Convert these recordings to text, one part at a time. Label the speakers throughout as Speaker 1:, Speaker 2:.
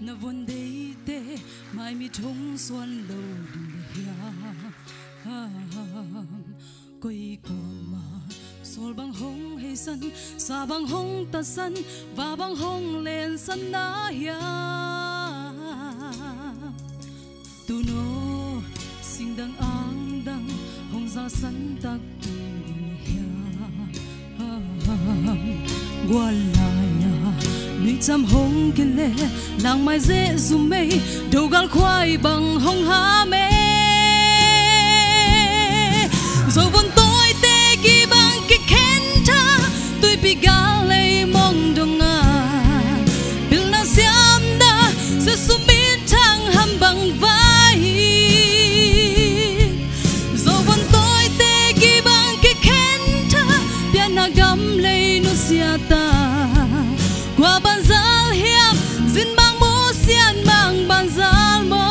Speaker 1: na von dei te mai mi thong xuân lâu đi ha coi có mà sol bang hong hay sân sa bang hong ta sân và bang hong lên sân na ya tu no sing dang ang dang hong za sân tak qua lại nuôi chăm hong kia lệ làng mai dễ zoom mây đầu gal khoai bằng hong há mê rồi vốn tôi tê ghi bằng cái khen ta tôi bị gal lây mong đông à bil na xiam da sẽ sum biết thang hầm bằng vai rồi vốn tôi tê ghi bằng cái khen ta biar na gam lây nu sia ta qua ban zal hiam zin bang mo sian bang ban zal mo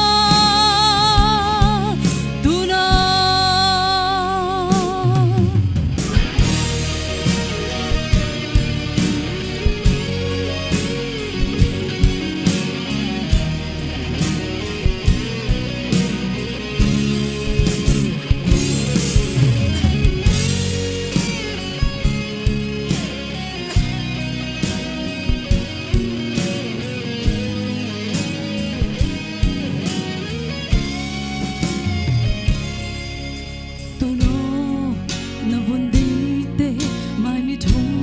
Speaker 1: tu no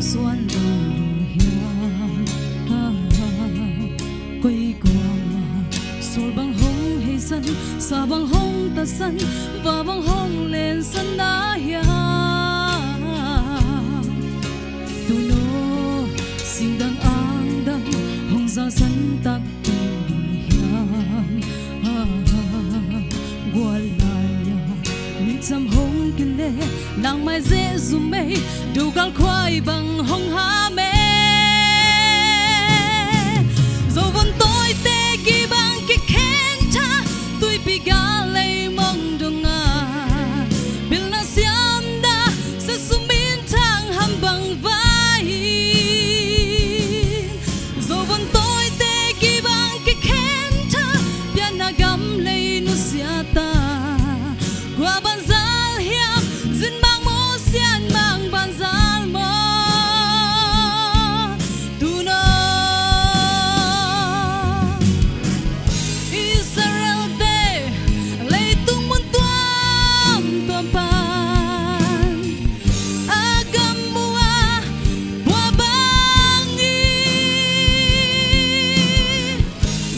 Speaker 1: xuân quay qua mà sol bang hong hay sân sa bang hong ta sân và bang hong lên sân na ya tu no sing dang ang dang hong za sân tak qua lại nuôi chăm hong kia lệ làng mai dễ zoom mây đầu gal khoai bằng hong há mê rồi vốn tôi tê ghi bằng cái khen ta tôi bị gal lây mong đông à bil na xiam da sẽ sum bin thang hầm bằng vai rồi vốn tôi tê ghi bằng cái khen ta biar na gam lây nu sia ta qua ban zal hiam zin bang mo sian bang ban zal mo tu no Israel de lay tung mun tuam pan agam mua qua bang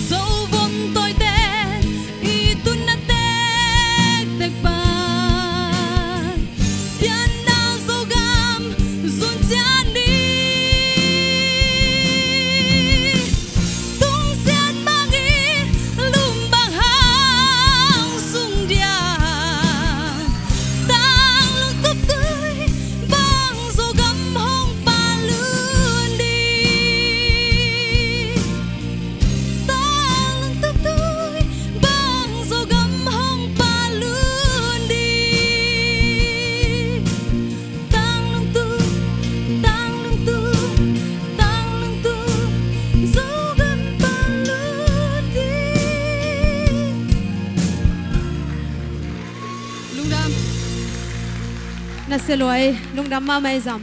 Speaker 1: dấu vốn tôi đen y tu na tek tek ba
Speaker 2: na seloi lungdam ma mai zam